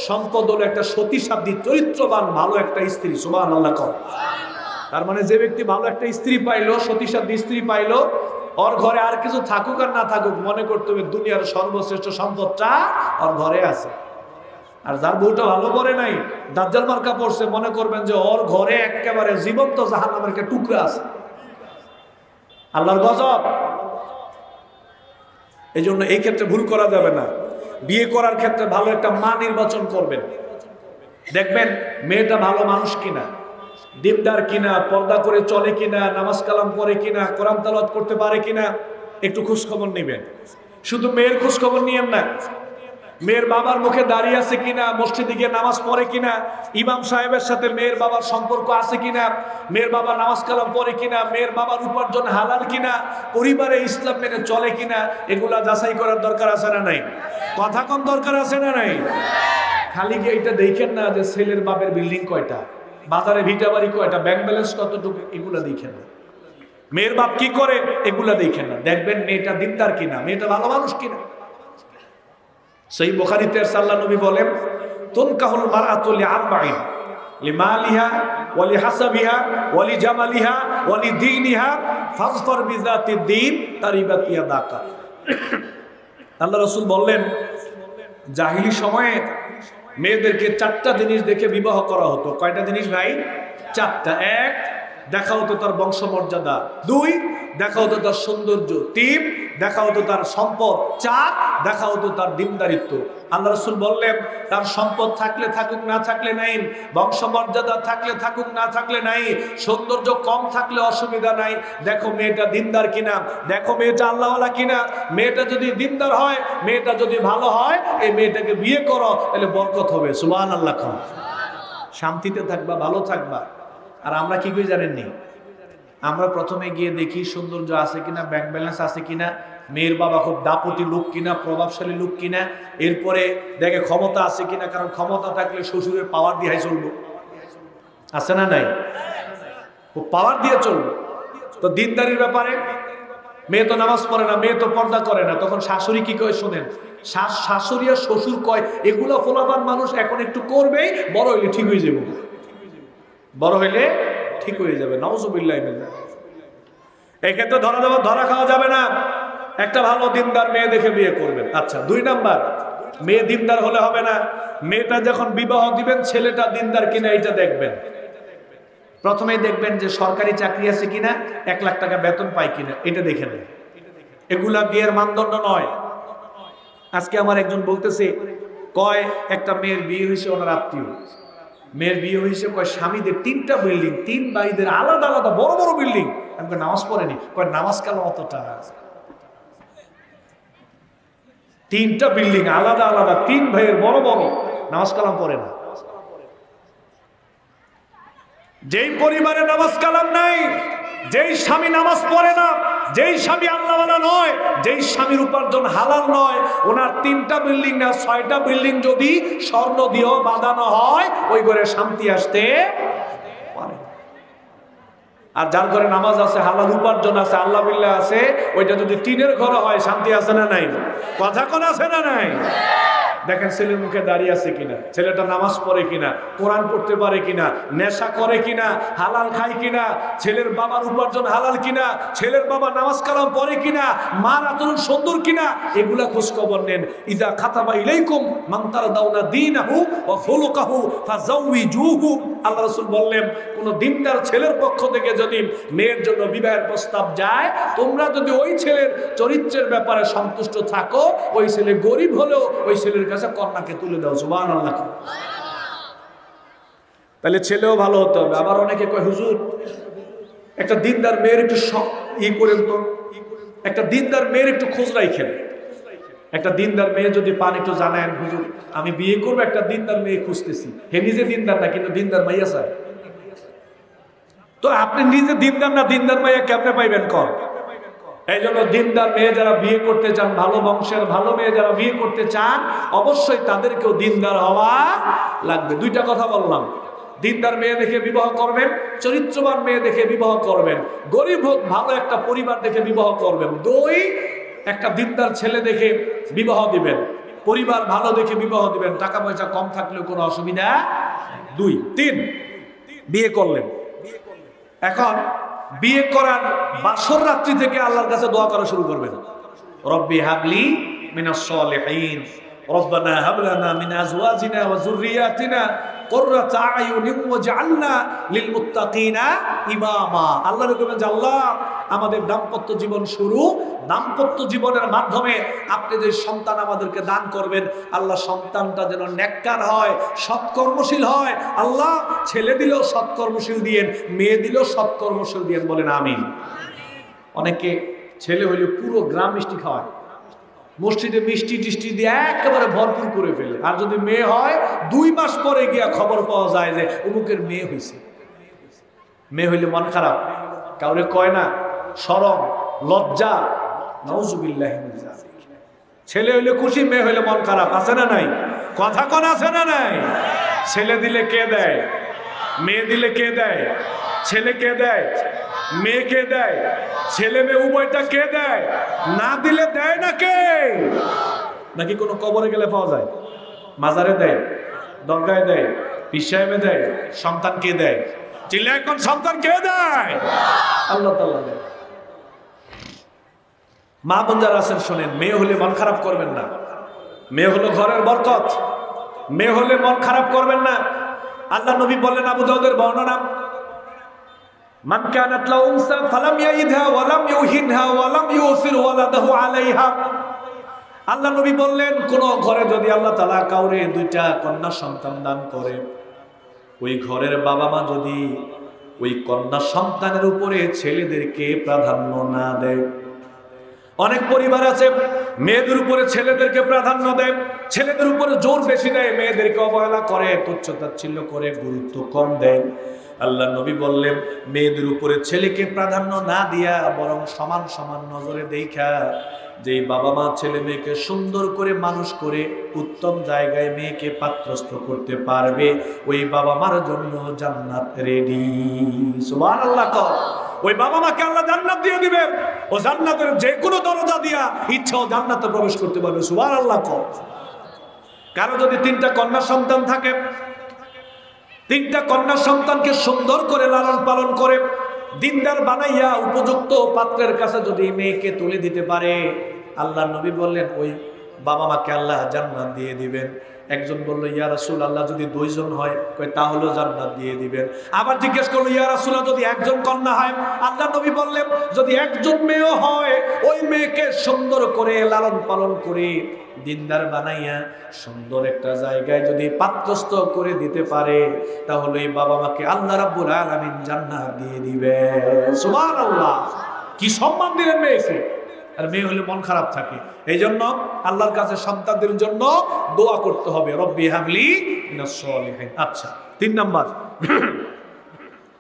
সম্পদ হলো একটা সতী সাধ্বী চরিত্রবান ভালো একটা স্ত্রী। সুবহানাল্লাহ। তার মানে যে ব্যক্তি ভালো একটা স্ত্রী পাইলো, সতী সাধ্বী স্ত্রী পাইলো, ওর ঘরে আর কিছু থাকুক আর না থাকুক, মনে করতে হবে দুনিয়ার সর্বশ্রেষ্ঠ সম্পদটা ওর ঘরে আছে। আর যার বউটা ভালো পড়ে নাই, দাজ্জাল মার্কা পড়ছে, মনে করবেন যে ওর ঘরে একেবারে জীবন্ত জাহান্নামের একটা টুকরা আছে। আল্লাহর গজব। এই জন্য এই ক্ষেত্রে ভুল করা যাবে না। বিয়ে করার ক্ষেত্রে ভালো একটা মা নির্বাচন করবেন। দেখবেন মেয়েটা ভালো মানুষ কিনা, দিনদার কিনা, পর্দা করে চলে কিনা, নামাজ কালাম পড়ে কিনা, কোরআন তেলাওয়াত করতে পারে কিনা, একটু খোঁজ খবর নেবেন। শুধু মেয়ের খোঁজ খবর নিয়েন না, মেয়ের বাবার মুখে দাঁড়িয়ে আছে কিনা, মসজিদে গিয়ে নামাজ পড়ে কিনা, ইমাম সাহেবের সাথে মেয়ের বাবার সম্পর্ক আছে কিনা, মেয়ের বাবা নামাজ কালাম পড়ে কিনা, মেয়ের বাবার উপার্জন হালাল কিনা, পরিবারে ইসলাম মেনে চলে কিনা, এগুলা যাচাই করার দরকার আছে না নাই? কথা কম দরকার আছে না নাই? খালি গিয়ে এটা দেখেন না যে ছেলের বাপের বিল্ডিং কয়টা, বাজারে ভিটা বাড়ি কয়টা, ব্যাংক ব্যালেন্স কতটুকু, এগুলা দেখেন না। মেয়ের বাপ কি করে এগুলা দেখেন না, দেখবেন মেয়েটা দিনদার কিনা, মেয়েটা ভালো মানুষ কিনা। সহিহ বুখারীতে আল্লাহর নবী বলেন, তুনকাহুল মারআতু লিআরবাইন, লিমালিহা ওয়া লিহাসাবিহা ওয়া লিজামালিহা ওয়া লিদীনিহা ফাযফার বিযাতিদ দীন তারিবাত ইয়াদাকা। আল্লাহ রাসূল বললেন, জাহিলি সময়ে মেয়েদেরকে 4টা জিনিস দেখে বিবাহ করা হতো। কয়টা জিনিস ভাই? 4টা। 1, দেখা হতো তার বংশমর্যাদা। 2, দেখা হতো তার সৌন্দর্য। 3, দেখা হতো তার সম্পদ। 4, দেখা হতো তার দিনদারিত্ব। আল্লাহ রাসূল বললেন, তার সম্পদ থাকলে থাকুক, না থাকলে নাই, বংশমর্যাদা থাকলে থাকুক, না থাকলে নাই, সৌন্দর্য কম থাকলে অসুবিধা নাই, দেখো মেয়েটা দিনদার কিনা, দেখো মেয়েটা আল্লাহওয়ালা কিনা। মেয়েটা যদি দিনদার হয়, মেয়েটা যদি ভালো হয়, এই মেয়েটাকে বিয়ে করো, তাহলে বরকত হবে। সুবহানাল্লাহ। শান্তিতে থাকবা, ভালো থাকবা। আর আমরা কি করে জানেননি, আমরা প্রথমে গিয়ে দেখি সৌন্দর্য আছে কিনা, ব্যাংক ব্যালেন্স আছে কিনা, মেয়ের বাবা খুব দাপটি লোক কিনা, প্রভাবশালী লোক কিনা, এরপরে দেখে ক্ষমতা আছে কিনা, কারণ ক্ষমতা থাকলে শ্বশুরের পাওয়ার দিয়ে চলবো, আছে না নাই, খুব পাওয়ার দিয়ে চলবে। তো দিনদারির ব্যাপারে মেয়ে তো নামাজ পড়ে না, মেয়ে তো পর্দা করে না, তখন শাশুড়ি কি কয় শোনেন, শাশুড়ি আর শ্বশুর কয় এগুলো ফলাফান মানুষ এখন একটু করবেই, বড় হইলে ঠিক হয়ে যাবে, বড় হইলে ঠিক হয়ে যাবে। নাউজুবিল্লাহ। এক্ষেত্রে ধরা খাওয়া যাবে না, একটা ভালো দিনদার মেয়ে দেখে বিয়ে করবেন। আচ্ছা, 2 নাম্বার, মেয়ে দিনদার হলে হবে না, মেয়েটা যখন বিবাহ দিবেন ছেলেটা দিনদার কিনা এটা দেখবেন। প্রথমেই দেখবেন যে সরকারি চাকরি আছে কিনা, 1 লাখ টাকা বেতন পায় কিনা, এটা দেখে নেন। এগুলা বিয়ের মানদণ্ড নয়। আজকে আমার একজন বলতেছে, কয় একটা মেয়ের বিয়ে হয়েছে, ওনার আত্মীয় মেয়ের বিয়ে হয়েছে, কয় স্বামীদের 3টা বিল্ডিং, 3 ভাইদের আলাদা আলাদা বড় বড় বিল্ডিং। আমি কই নামাজ পড়েনি, কয় নামাজ কালাম অতটা, 3টা বিল্ডিং আলাদা আলাদা, 3 ভাইয়ের বড় বড়, নামাজ কালাম পড়ে না। যেই পরিবারে নামাজ কালাম নাই, যেই স্বামী নামাজ পড়ে না, যেই স্বামী আল্লাহওয়ালা নয়, যেই স্বামীর উপার্জন হালাল নয়, ওনার 3টা বিল্ডিং না 6টা বিল্ডিং যদি স্বর্ণ দিয়েও বাঁধানো হয়, ওই ঘরে শান্তি আসতে পারে। আর যার ঘরে নামাজ আছে, হালাল উপার্জন আছে, আল্লাহ বিল্লাহ আছে, ওইটা যদি টিনের ঘর হয়, শান্তি আছে না নাই, কথা কোন আছে না নাই? দেখেন ছেলের মুখে দাঁড়িয়ে আছে কিনা, ছেলেটা নামাজ পড়ে কিনা, কোরআন পড়তে পারে কিনা, নেশা করে কিনা, হালাল খায় কিনা, ছেলের বাবার উপার্জন হালাল কিনা, ছেলের বাবা নামাজ কালাম পড়ে কিনা, মার আচরণ সুন্দর কিনা, এগুলা খোঁজ খবর নেন। ইদা খাতাবা ইলাইকুম মান তারদাউনা দীনাহু ওয়া খুলুকাহু ফাযাউইজুহু। আল্লাহ রাসূল বললেন, কোন দিনদার ছেলের পক্ষ থেকে যদি মেয়ের জন্য বিবাহের প্রস্তাব যায়, তোমরা যদি ওই ছেলের চরিত্রের ব্যাপারে সন্তুষ্ট থাকো, ওই ছেলে গরিব হলেও ওই ছেলের কাছে কন্যাকে তুলে দাও। সুবহানাল্লাহ। তাহলে ছেলেও ভালো হতে হবে। আবার অনেকে কয়, হুজুর একটা দিনদার মেয়ের একটু করেন তো, একটা দিনদার মেয়ের একটু খোঁজ রাখেন, একটা দিনদার মেয়ে যদি পান একটু জানায়েন, হুজুর আমি বিয়ে করবো, একটা দিনদার মেয়ে খুঁজতেছি। হে নিজে দিনদার না, কিন্তু দিনদার মাইয়া চায়। তো আপনি নিজে দিনদার না, দিনদার মাইয়া কেমনে পাইবেন কর? এই জন্য দিনদার মেয়ে যারা বিয়ে করতে চান, ভালো বংশের ভালো মেয়ে যারা বিয়ে করতে চান, অবশ্যই তাদেরকেও দিনদার হওয়া লাগবে। 2টা কথা বললাম, দিনদার মেয়ে দেখে বিবাহ করবেন, চরিত্রবান মেয়ে দেখে বিবাহ করবেন, গরিব হোক ভালো একটা পরিবার দেখে বিবাহ করবেন। 2, একটা দিনদার ছেলে দেখে বিবাহ দিবেন, পরিবার ভালো দেখে বিবাহ দিবেন, টাকা পয়সা কম থাকলেও কোনো অসুবিধা। 2, 3 বিয়ে করলেন। এখন বিয়ে করার বাসর রাত্রি থেকে আল্লাহর কাছে দোয়া করা শুরু করবেন। রব্বি হাবলি মিনাস সালিহিন, রব্বানা হাব লানা মিন আজওয়াজিনা ওয়া যুররিয়াতিনা কুররাতা আয়ুনিন ওয়াজআলনা লিল মুত্তাকিনা ইমামা। আল্লাহ বলেন যে আল্লাহ আমাদের দাম্পত্য জীবন শুরু, দাম্পত্য জীবনের মাধ্যমে আপনি যে সন্তান আমাদেরকে দান করবেন, আল্লাহ সন্তানটা যেন নেককার হয়, সৎকর্মশীল হয়। আল্লাহ ছেলে দিলেও সৎকর্মশীল দিয়েন, মেয়ে দিলেও সৎকর্মশীল দিয়েন, বলেন আমিন। অনেকে ছেলে হইলে পুরো গ্রাম মিষ্টি খাওয়ায়, মসজিদে মিষ্টি টিষ্টি দিয়ে একেবারে ভরপুর করে ফেলে। আর যদি মেয়ে হয়, 2 মাস পরে গিয়া খবর পাওয়া যায় যে অমুকের মেয়ে হয়েছে। মেয়ে হইলে মন খারাপ, কাউরে কয় না, শরম লজ্জা, নাউজুবিল্লাহি মিন যালিক। ছেলে হইলে খুশি, মেয়ে হইলে মন খারাপ, আছে না নাই? কথা কোন আছে না নাই? ছেলে দিলে কে দেয়? মেয়ে দিলে কে দেয়? ছেলে কে দেয়? মেয়ে কে দেয়? ছেলে মেয়ে উভয়টা কে দেয়? না দিলে দেয় না কে? নাকি কোনো কবরে গেলে পাওয়া যায়? মাজারে দেয়, দরগায় দেয়, পীর সাহেবে দেয়। সন্তান কে দেয়? চিল্লা এখন, সন্তান কে দেয়? আল্লাহ তাআলা দেয়। মা বোন যারা আছেন শোনেন, মেয়ে হলে মন খারাপ করবেন না। মেয়ে হলো ঘরের বরকত, মেয়ে হলে মন খারাপ করবেন না। আল্লাহ নবী বললেন, আবু দাউদের বর্ণনা, মান কানাত লাহু উনসা ফালাম ইয়াইদহা ওয়া লাম ইউহিনহা ওয়া লাম ইউসির ওয়ালাদাহু আলাইহা। আল্লাহ নবী বললেন, কোন ঘরে যদি আল্লাহ তাআলা কাউরে 2টা কন্যা সন্তান দান করে, ওই ঘরের বাবা মা যদি ওই কন্যা সন্তানের উপরে ছেলেদেরকে প্রাধান্য না দেয়। অনেক পরিবার আছে মেয়েদের উপরে ছেলেদেরকে প্রাধান্য দেয়, ছেলেদের উপরে জোর বেশি দেয়, মেয়েদেরকে অবহেলা করে, তুচ্ছ তাচ্ছিল্য করে, গুরুত্ব কম দেয়। আল্লাহ নবী বললেন, মেয়েদের উপরে ছেলেকে প্রাধান্য না দিয়া বরং সমান সমান নজরে দেখা, যে বাবা মা ছেলে মেয়েকে সুন্দর করে মানুষ করে উত্তম জায়গায় মেয়েকে পাত্রস্থ করতে পারবে, ওই বাবা মার জন্য জান্নাত রেডি। সুবহানাল্লাহ। ওই বাবা মাকে আল্লাহ জান্নাত দিয়ে দিবেন, ও জান্নাতের যে কোনো দরজা দিয়া ইচ্ছাও জান্নাতে প্রবেশ করতে পারবে। সুবহানাল্লাহ। কারো যদি 3টা কন্যা সন্তান থাকে, 3টা কন্যা সন্তানকে সুন্দর করে লালন পালন করে দিনদার বানাইয়া উপযুক্ত পাত্রের কাছে যদি মেয়েকে তুলে দিতে পারে, আল্লাহ নবী বললেন ওই বাবা মাকে আল্লাহ জান্নাত দিয়ে দিবেন। একজন বলল, ইয়া রাসূলুল্লাহ যদি 2 জন হয়, কয় তাহলেও জান্নাত দিয়ে দিবেন। আবার জিজ্ঞেস করলো, ইয়া রাসূলুল্লাহ যদি 1 জন কন্যা হয়? আল্লাহ নবী বললেন, যদি 1 জন মেয়ে হয়, ওই মেয়েকে সুন্দর করে লালন পালন করে দিনদার বানাইয়া সুন্দর একটা জায়গায় যদি পাত্রস্থ করে দিতে পারে, তাহলে এই বাবা মাকে আল্লাহ রাব্বুল আলামিন জান্নাত দিয়ে দিবেন। সুবহানাল্লাহ। কি সম্মান দিলেন মেয়েকে। আর মেয়ে হলে মন খারাপ থাকে, এই জন্য আল্লাহর কাছে সন্তানদের জন্য দোয়া করতে হবে, রব্বি হাবলি মিনাস সলিহিন। আচ্ছা, 3 নাম্বার।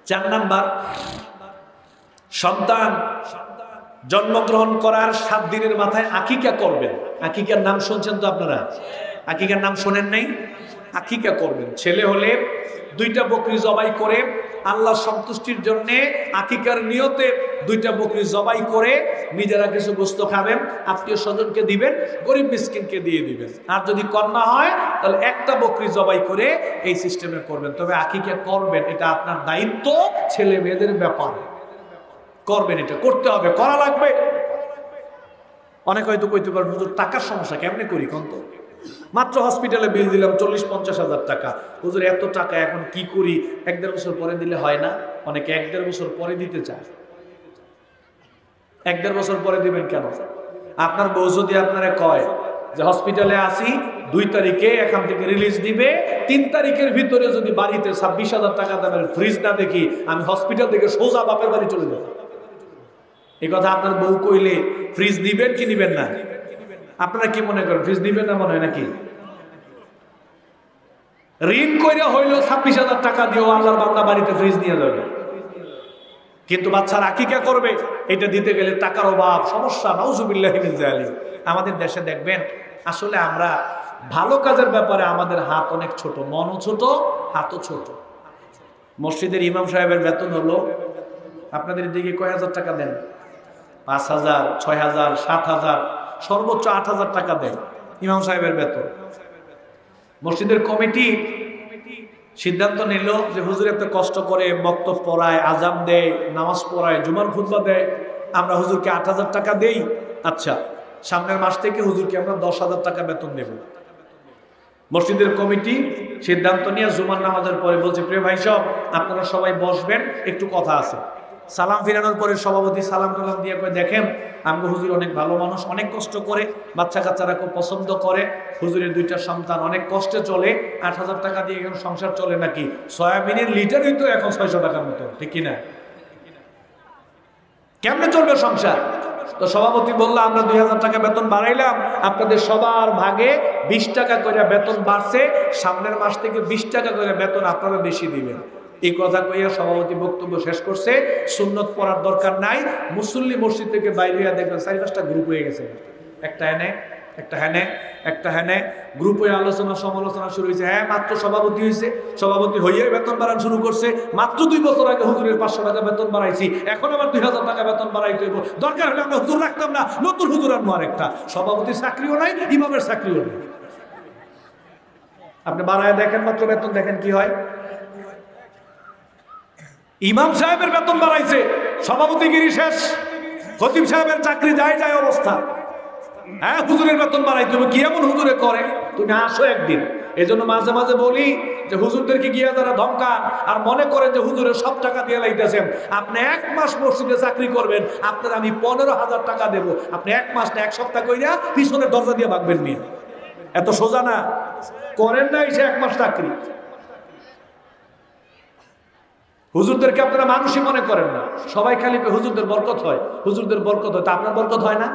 4 নাম্বার, সন্তান জন্মগ্রহণ করার 7 দিনের মাথায় আকিকা করবেন। আকিকার নাম শুনছেন তো আপনারা? আকিকার নাম শোনেন নাই? আকিকা করবেন। ছেলে হলে 2টা বকরি জবাই করে আল্লাহ সন্তুষ্টির জন্য আকিকার নিয়তে 2টা বকরি জবাই করে নিজেরা কিছু গোশত খাবেন, আত্মীয় স্বজনকে দিবেন, গরিব মিসকিনকে দিয়ে দিবেন। আর যদি কন্যা হয় তাহলে 1টা বকরি জবাই করে এই সিস্টেমে করবেন। তবে আকিকা করবেন, এটা আপনার দায়িত্ব, ছেলে মেয়েদের ব্যাপার। করবেন, এটা করতে হবে, করা লাগবে। অনেক হয়তো কইতে পারবেন, হুজুর টাকার সমস্যা কেমনে করি কোন তো? মাত্র হসপিটালে বিল দিলাম 40-50 হাজার টাকা, হুজুর এত টাকা এখন কি করি? 1-1.5 বছর পরে দিলে হয় না? অনেকে 1-1.5 বছর পরে দিতে চায়। 1-1.5 বছর পরে দিবেন কেন? আপনার বউ যদি আপনারা কয় যে হসপিটালে আসি 2 তারিখে এখান থেকে রিলিজ দিবে, 3 তারিখের ভিতরে যদি বাড়িতে 26,000 টাকা দামের ফ্রিজ না দেখি, আমি হসপিটাল থেকে সোজা বাপের বাড়ি চলে যাব। এই কথা আপনার বউ কইলে ফ্রিজ দিবেন কি নিবেন না? আপনারা কি মনে করেন, ফ্রিজ দিবেন না মনে হয় নাকি? ঋণ কইরা হইলো 26,000 টাকা দিও আল্লাহর বান্দা বাড়িতে ফ্রিজ নিয়ে যাবে, কিন্তু বাচ্চার আকিকা করবে, এটা দিতে গেলে টাকার অভাব, সমস্যা, নাউজুবিল্লাহি মিন যালিক। আমাদের দেশে দেখবেন, আসলে আমরা ভালো কাজের ব্যাপারে আমাদের হাত অনেক ছোট, মনও ছোট, হাতও ছোট। মসজিদের ইমাম সাহেবের বেতন হলো, আপনাদের দিকে কয় হাজার টাকা দেন? 5,000, 6,000, 7,000, সর্বোচ্চ 8,000 টাকা দেন ইমাম সাহেবের বেতন। মসজিদের কমিটি সিদ্ধান্ত নিল যে হুজুর এত কষ্ট করে বক্তব্য পড়ায়, আজান দেয়, নামাজ পড়ায়, জুমার খুতবা দেয়, আমরা হুজুরকে 8,000 টাকা দেই। আচ্ছা, সামনের মাস থেকে হুজুরকে আমরা 10,000 টাকা বেতন দেব। মসজিদের কমিটি সিদ্ধান্ত নিয়ে জুমার নামাজের পরে বলছে, প্রিয় ভাই সব আপনারা সবাই বসবেন, একটু কথা আছে। সালাম ফিরানোর পরে সভাপতি সালাম টালাম দিয়ে কয়ে, দেখেন আমগো হুজুর অনেক ভালো মানুষ, অনেক কষ্ট করে, বাচ্চা কাচ্চারা খুব পছন্দ করে, হুজুরের 2টা সন্তান অনেক কষ্টে চলে, 8,000 টাকা দিয়ে এখন সংসার চলে নাকি? সয়াবিনের লিটারই তো এখন 600 টাকার মতো, ঠিক কিনা? কেমনে চলবে সংসার? তো সভাপতি বলল, আমরা 2,000 টাকা বেতন বাড়াইলাম, আপনাদের সবার ভাগে 20 টাকা করে বেতন বাড়ছে, সামনের মাস থেকে 20 টাকা করে বেতন আপনারা বেশি দিবেন। এই কথা কইয়া সভাপতি বক্তব্য শেষ করছে। সুন্নত পড়ার দরকার নাই, মুসল্লি মসজিদ থেকে বাইরে হইয়া দেখবেন 4-5টা গ্রুপ হয়ে গেছে, একটা এনে, একটা হ্যানে, একটা হ্যানে, গ্রুপ হয়ে আলোচনা সমালোচনা শুরু হয়েছে। হ্যাঁ, মাত্র সভাপতি হয়েছে, সভাপতি হইয়াই বেতন বাড়ানো শুরু করছে। মাত্র 2 বছর আগে হুজুরের 500 টাকা বেতন বাড়াইছি, এখন আবার 2,000 টাকা বেতন বাড়াইতে হইব, দরকার হলে আমরা হুজুর রাখতাম না, নতুন হুজুর আনবো আরেকটা। সভাপতির চাকরিও নাই, ইমামের চাকরিও নেই। আপনি বাড়ায় দেখেন, মাত্র বেতন দেখেন কি হয়। ইমাম সাহেবের বেতন বাড়াইছে, সভাপতিগিরি শেষ, খতিব সাহেবের চাকরি যায় যায় অবস্থা। হ্যাঁ, হুজুরের বেতন বাড়াইতে হবে, কি এমন হুজুরে করে? তুমি আসো একদিন। এই জন্য মাঝে মাঝে বলি যে হুজুরদেরকে গিয়ে যারা ধমকান আর মনে করেন যে হুজুরের সব টাকা দিয়ে লাইতেছেন, আপনি 1 মাস মসজিদে চাকরি করবেন, আপনার আমি 15,000 টাকা দেবো, আপনি 1 মাস না 1 সপ্তাহ কইরা পিছনের দরজা দিয়ে ভাগবেন নিয়ে। এত সোজা না, করেন না এসে 1 মাস চাকরি। হুজুরদেরকে আপনারা মানুষই মনে করেন না, সবাই খালি হুজুরদের বরকত হয়, হুজুরদের বরকত হয়, তা আপনার বরকত হয় না?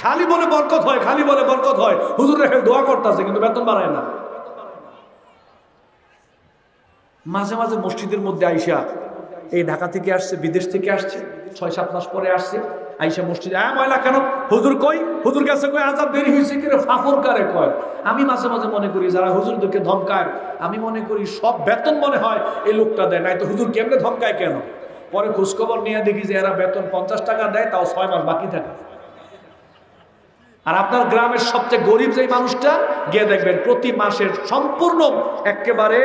খালি বলে বরকত হয়, খালি বলে বরকত হয়, হুজুর রেখে দোয়া করতেছে কিন্তু বেতন বাড়ায় না। মাঝে মাঝে মসজিদের মধ্যে আইসা, এই ঢাকা থেকে আসছে, বিদেশ থেকে আসছে, 6-7 মাস পরে আসছে, আইসা মসজিদে ময়লা কেন, হুজুর কই, হুজুর কাছে কই আজাব দেরি হয়েছে কি রে, ফাফর কারে কয়। আমি মাঝে মাঝে মনে করি যারা হুজুরদেরকে ধমকায়, আমি মনে করি সব বেতন মনে হয় এই লোকটা দেয়, নাই তো হুজুর কেমনে ধমকায় কেন। পরে খোঁজখবর নিয়ে দেখি যে এরা বেতন 50 টাকা দেয়, তাও 6 মাস বাকি থাকে। আর আপনার গ্রামের সবচেয়ে গরিব যেই মানুষটা, গিয়ে দেখবেন প্রতি মাসের সম্পূর্ণ একেবারে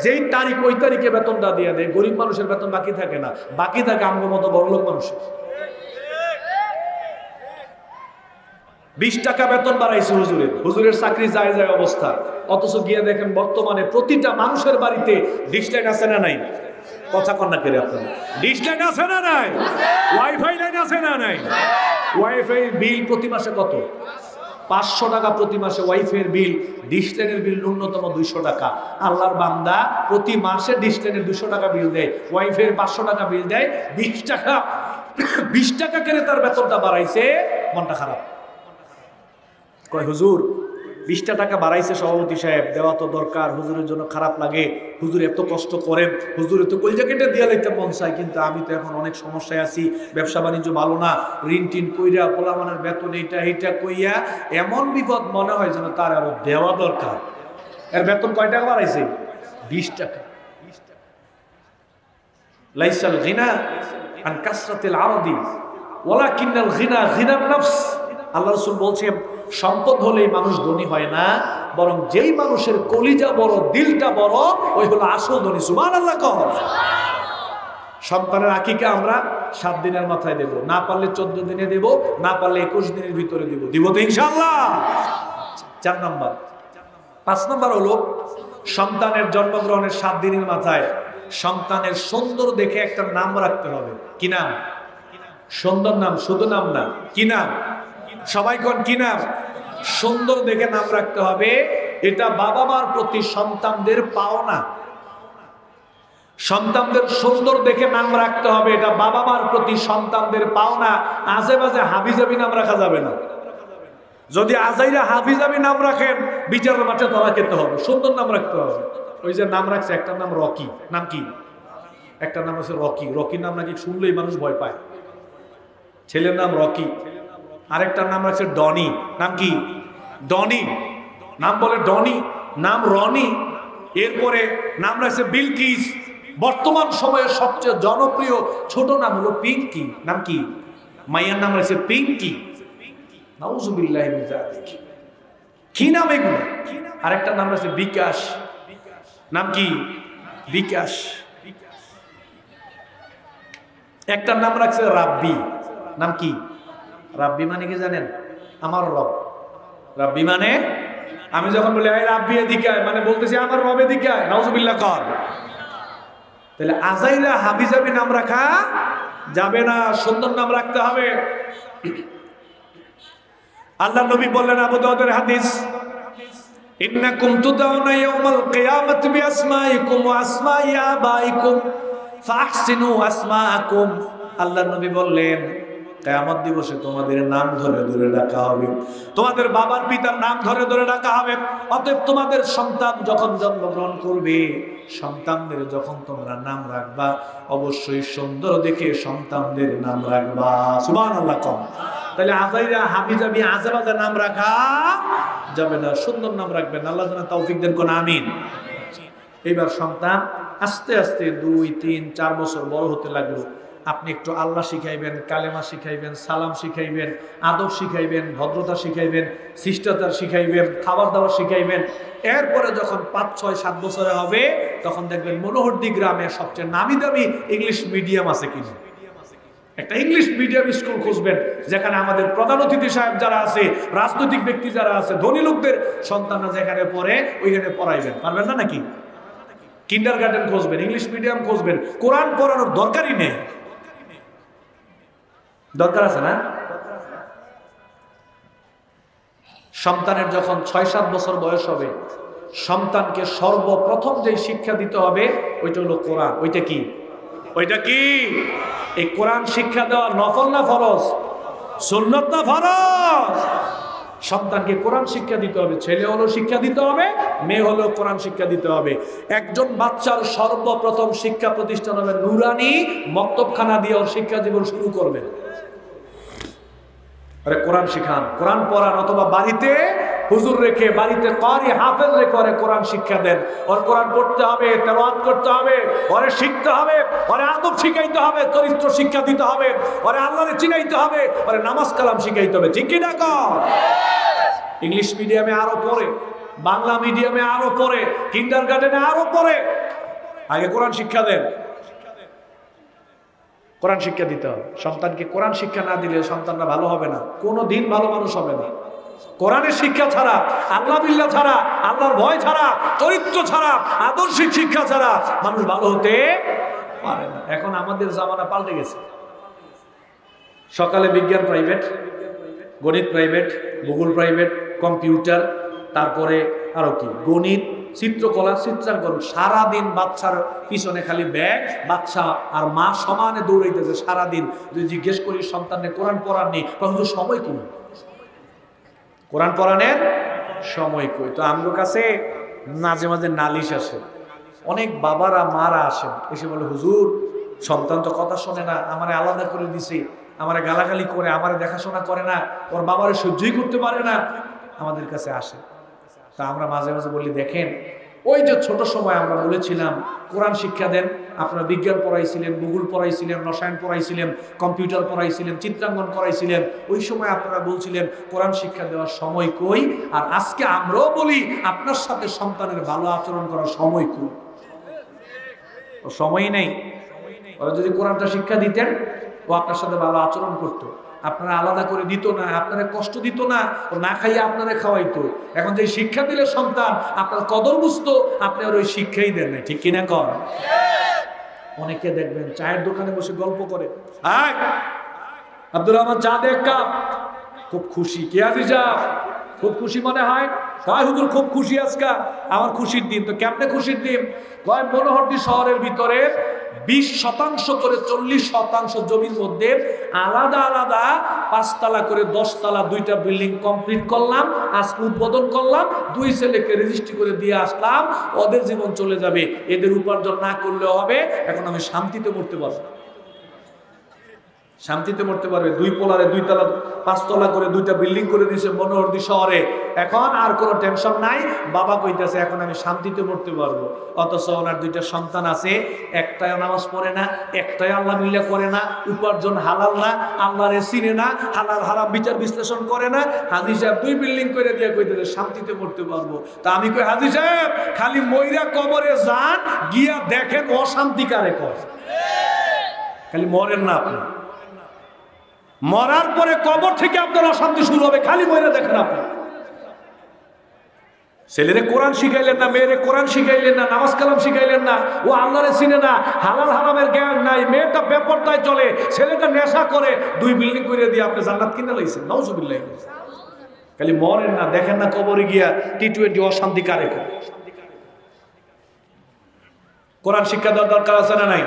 যেই তারিখ ওই তারিখে বেতনটা দিয়ে দেয়। গরিব মানুষের বেতন বাকি থাকে না, বাকি থাকে আমার মতো বড়লোক মানুষের। 20 টাকা বেতন বাড়াইছে হুজুরের, হুজুরের চাকরি যায় যায় অবস্থা। অথচ গিয়ে দেখেন বর্তমানে প্রতিটা মানুষের বাড়িতে ডিশ লাইন আছে না নাই? কথা কন্যা করে আপনারা, ডিশ লাইন আছে না নাই? ওয়াইফাই লাইন আছে না নাই? ওয়াইফাই বিল প্রতি মাসে কত? 500 টাকা প্রতি মাসে ওয়াইফাইয়ের বিল। ডিশ লাইনের বিল ন্যূনতম 200 টাকা। আল্লাহর বান্দা প্রতি মাসে ডিশ লাইনের 200 টাকা বিল দেয়, ওয়াইফাইয়ের 500 টাকা বিল দেয়। 20 টাকা কেড়ে তার বেতনটা বাড়াইছে, মনটা খারাপ। কয় হুজুর 20 টাকা বাড়াইছে সভাপতি সাহেব, দেওয়া তো দরকার, হুজুরের জন্য খারাপ লাগে, হুজুর এত কষ্ট করেন, হুজুর তো কলজা কেটে দিয়া লাইতে মন চায়, কিন্তু আমি তো এখন অনেক সমস্যায় আছি, ব্যবসা বাণিজ্য ভালো না, ঋণ টিন কইরা পোলামানের বেতন এইটা কইয়া এমন বিপদ মনে হয় যেন তার আরো দেওয়া দরকার। এর বেতন কয় টাকা বাড়াইছে? 20 টাকা। লাইসাল গিনা আন কাসরাতিল আরদি ওয়ালাকিন্নাল গিনা গিনান নফস। আল্লাহ রাসূল বলছেন সম্পদ হলেই মানুষ ধনী হয় না, বরং যেই মানুষের কলিজা বড়, দিলটা বড়, ওই হলো আসল ধনী। সুবহানাল্লাহ কহ। সন্তানের আকিকা আমরা 7 দিনের মাথায় দেব, না পারলে 14 দিনে দেব, না পারলে 21 দিনের ভিতরে দেব। দিব তো ইনশাআল্লাহ। 4 নাম্বার। 5 নাম্বার হলো সন্তানের জন্মগ্রহণের 7 দিনের মাথায় সন্তানের সুন্দর দেখে একটা নাম রাখতে হবে। কি নাম? সুন্দর নাম, শুধু নাম না, কি নাম? সবাই কোন কি নাম? সুন্দর দেখে নাম রাখতে হবে। এটা বাবা মার প্রতি সন্তানদের পাওনা। সন্তানদের সুন্দর দেখে নাম রাখতে হবে, এটা বাবা মার প্রতি সন্তানদের পাওনা। আজে বাজে হাবিজাবি নাম রাখা যাবে না। যদি আজাইরা হাবিজাবি নাম রাখেন, বিচারের মাঠে ধরা খেতে হবে। সুন্দর নাম রাখতে হবে। ওই যে নাম রাখছে, একটা নাম রকি, নাম কি? একটা নাম আছে রকি। রকির নাম নাকি শুনলেই মানুষ ভয় পায়। ছেলের নাম রকি। আরেকটার নাম রাখছে ডনি। নাম কি? ডনি। নাম বলে ডনি, নাম রনি। এরপরে নাম রাখছে বিলকিস। বর্তমান সময়ে সবচেয়ে জনপ্রিয় ছোট নাম হলো পিঙ্কি। নাম কি? মাইয়ার নাম রাখছে পিঙ্কি। নাউজুবিল্লাহি মিন যালিক। কি নাম এগুলো? আরেকটা নাম রাখছে বিকাশ। নাম কি? বিকাশ। একটার নাম রাখছে রাব্বি। নাম কি? রাব্বি মানে কি জানেন? আমার রব। রাব্বি মানে আমি যখন বলি এই রাব্বি এদিকে আয়, মানে বলতেছি আমার রব এদিকে আয়। নাউজুবিল্লাহ কর। তাহলে আজাইরা হাবিজাবি নাম রাখা যাবে না, সুন্দর নাম রাখতে হবে। আল্লাহ নবী বললেন, আবু দাউদের হাদিস, ইন্নাকুম তুদাউনা ইয়াউমাল কিয়ামাতি বিআসমাইকুম ওয়া আসমাই আবাইকুম ফাহসিনু আসমাআকুম। আল্লাহ নবী বললেন কিয়ামত দিবসে তোমাদের নাম ধরে ধরে ডাকা হবে, তোমাদের বাবার পিতার নাম ধরে ধরে ডাকা হবে। অতএব তোমাদের সন্তান যখন জন্মগ্রহণ করবে, সন্তানদের যখন তোমরা নাম রাখবা, অবশ্যই সুন্দর দেখে সন্তানদের নাম রাখবা। সুবহানাল্লাহ কম। তাহলে আজাইরা হাবিজাবি আজে বাজে নাম রাখা যাবে না, সুন্দর নাম রাখবেন। আল্লাহ যেন তৌফিক দেন, কোন আমিন। এবার সন্তান আস্তে আস্তে 2, 3, 4 বছর বড় হতে লাগলো। আপনি একটু আল্লাহ শিখাইবেন, কালেমা শিখাইবেন, সালাম শিখাইবেন, আদব শিখাইবেন, ভদ্রতা শিখাইবেন, শিষ্টাচার শিখাইবেন, খাবার দাবার শিখাইবেন। এরপরে যখন 5, 6, 7 বছরে হবে, তখন দেখবেন মনোহরদী গ্রামে সবচেয়ে নামি দামি ইংলিশ মিডিয়াম আছে কিনা। একটা ইংলিশ মিডিয়াম স্কুল খুঁজবেন, যেখানে আমাদের প্রধান অতিথি সাহেব যারা আছে, রাজনৈতিক ব্যক্তি যারা আছে, ধনী লোকদের সন্তানরা যেখানে পড়ে, ওইখানে পড়াইবেন। পারবেন না নাকি? কিন্ডারগার্টেন খুঁজবেন, ইংলিশ মিডিয়াম খুঁজবেন। কোরআন পড়ানোর দরকারই নেই। দরকার আছে না? সন্তানের যখন 6-7 বছর বয়স হবে, সন্তানকে সর্বপ্রথম যে শিক্ষা দিতে হবে ওইটা হলো কোরআন। ওইটা কি? ওইটা কি? এই কোরআন শিক্ষা দেওয়া নফল না ফরজ? সুন্নত না ফরজ? সন্তানকে কোরআন শিক্ষা দিতে হবে, ছেলে হলো শিক্ষা দিতে হবে, মেয়ে হলো কোরআন শিক্ষা দিতে হবে। একজন বাচ্চার সর্বপ্রথম শিক্ষা প্রতিষ্ঠান হবে নুরানি মক্তবখানা দিয়ে ওর শিক্ষা জীবন শুরু করবেন। আরে কোরআন শিখান, কোরআন পড়ান, অথবা বাড়িতে হুজুর রেখে, বাড়িতে কারি হাফেজ রেখে ওরে কোরআন শিক্ষা দেন। ওর কোরআন পড়তে হবে, তেলাওয়াত করতে হবে, ওরে শিখতে হবে, ওরে আদব শিখাইতে হবে, চরিত্র শিক্ষা দিতে হবে, ওরে আল্লাহরে চিনাইতে হবে, ওরে নামাজ কালাম শিখাইতে হবে। ঠিক কি না কর? ইংলিশ মিডিয়ামে আরো পড়ে, বাংলা মিডিয়ামে আরো পড়ে, কিন্ডারগার্টেনে আরো পড়ে। আগে কোরআন শিক্ষা দেন, কোরআন শিক্ষা দিতে হবে। সন্তানকে কোরআন শিক্ষা না দিলে সন্তানরা ভালো হবে না, কোনো দিন ভালো মানুষ হবে না। কোরআনের শিক্ষা ছাড়া, আল্লাহ বিল্লাহ ছাড়া, আল্লাহর ভয় ছাড়া, চরিত্র ছাড়া, আদর্শিক শিক্ষা ছাড়া মানুষ ভালো হতে পারে না। এখন আমাদের জামানা পাল্টে গেছে। সকালে বিজ্ঞান প্রাইভেট, গণিত প্রাইভেট, ভূগোল প্রাইভেট, কম্পিউটার, তারপরে আরো কি গণিত, চিত্রকলা, চিত্রাঙ্কন। সারাদিন বাচ্চার পিছনে খালি ব্যাগ, বাচ্চা আর মা সমানে দৌড়াইতেছে সারাদিন। যদি জিজ্ঞেস করি সন্তানের কোরআন পড়াননি, তখন তো সময় কই, কোরআন পড়ানোর সময় কই। তো আমার কাছে মাঝে মাঝে নালিশ আসে, অনেক বাবারা মারা আসেন, এসে বলে হুজুর সন্তান তো কথা শোনে না, আমারে আলাদা করে দিছে, আমারে গালাগালি করে, আমারে দেখাশোনা করে না, ওর বাবারে সহ্যই করতে পারে না, আমাদের কাছে আসে। তা আমরা মাঝে মাঝে বলি, দেখেন ওই যে ছোট সময় আমরা বলেছিলাম কোরআন শিক্ষা দেন, আপনারা বিজ্ঞান পড়াইছিলেন, ভূগোল পড়াইছিলেন, রসায়ন পড়াইছিলেন, কম্পিউটার পড়াইছিলেন, চিত্রাঙ্কন করাইছিলেন, ওই সময় আপনারা বলছিলেন কোরআন শিক্ষা দেওয়ার সময় কই। আর আজকে আমরাও বলি আপনার সাথে সন্তানের ভালো আচরণ করার সময় কই, ও সময় নেই। ওরা যদি কোরআনটা শিক্ষা দিতেন, ও আপনার সাথে ভালো আচরণ করতো, আপনারা আলাদা করে দিত না, আপনারা কষ্ট দিত না, ও না খাইয়ে আপনারা খাওয়াইতো। এখন যে শিক্ষা দিলে সন্তান আপনার কদর বুঝতো, আপনি আর ওই শিক্ষাই দেন না। ঠিক কিনা কর? অনেকে দেখবেন চায়ের দোকানে বসে গল্প করে, আব্দুর রহমান চা দে এক কাপ, খুব খুশি। কে আজি যা খুব খুশি মনে হয়? কয় হুজুর খুব খুশি আজকে, আমার খুশির দিন। তো কেমনে খুশির দিন? কয় মনোহরদী শহরের ভিতরে 20% করে 40% জমির মধ্যে আলাদা আলাদা 5 তলা করে 10 তলা 2টা বিল্ডিং কমপ্লিট করলাম, আজকে উদ্বোধন করলাম, 2 ছেলেকে রেজিস্ট্রি করে দিয়ে আসলাম, ওদের জীবন চলে যাবে, এদের উপার্জন না করলেও হবে, এখন আমি শান্তিতে মরতে পারবো, শান্তিতে মরতে পারবে। 2 পোলারে 2 তলা 5 তলা করে 2টা বিল্ডিং করে দিয়েছে মনোহরদী শহরে, এখন আর কোনো টেনশন নাই। বাবা কইতেছে এখন আমি শান্তিতে মরতে পারবো। অথচ ওনার 2টা সন্তান আছে, একটাই নামাজ পড়ে না, একটাই আল্লাহ মিল্লা করে না, উপার্জন হালাল না, আল্লাহরে চিনে না, হালাল হারাম বিচার বিশ্লেষণ করে না। হাজী সাহেব 2 বিল্ডিং করে দিয়ে কইতেছে শান্তিতে মরতে পারবো। তা আমি কই হাজী সাহেব খালি মইরা কবরে যান, গিয়া দেখেন অশান্তি কারে কয়, খালি মরেন না আপনি, মরার পরে কবর থেকে আপনার অশান্তি শুরু হবে, খালি মরে দেখেন আপনি। ছেলেরে কোরআন শিখাইলেন না, মেয়েরে কোরআন শিখাইলেন না, নামাজ কালাম শিখাইলেন না, ও আল্লাহরে চিনে না, হালাল হারামের জ্ঞান নাই, মেয়েটা বেপরদায় চলে, ছেলেটা নেশা করে, 2 বিল্ডিং করে দিয়ে আপনি জান্নাত কিনে লাইছেন। নাউজুবিল্লাহ। খালি মরেন না, দেখেন না কবরে গিয়া T20 অশান্তি কারে করে। কোরআন শিক্ষা দেওয়ার দরকার আছে না নাই?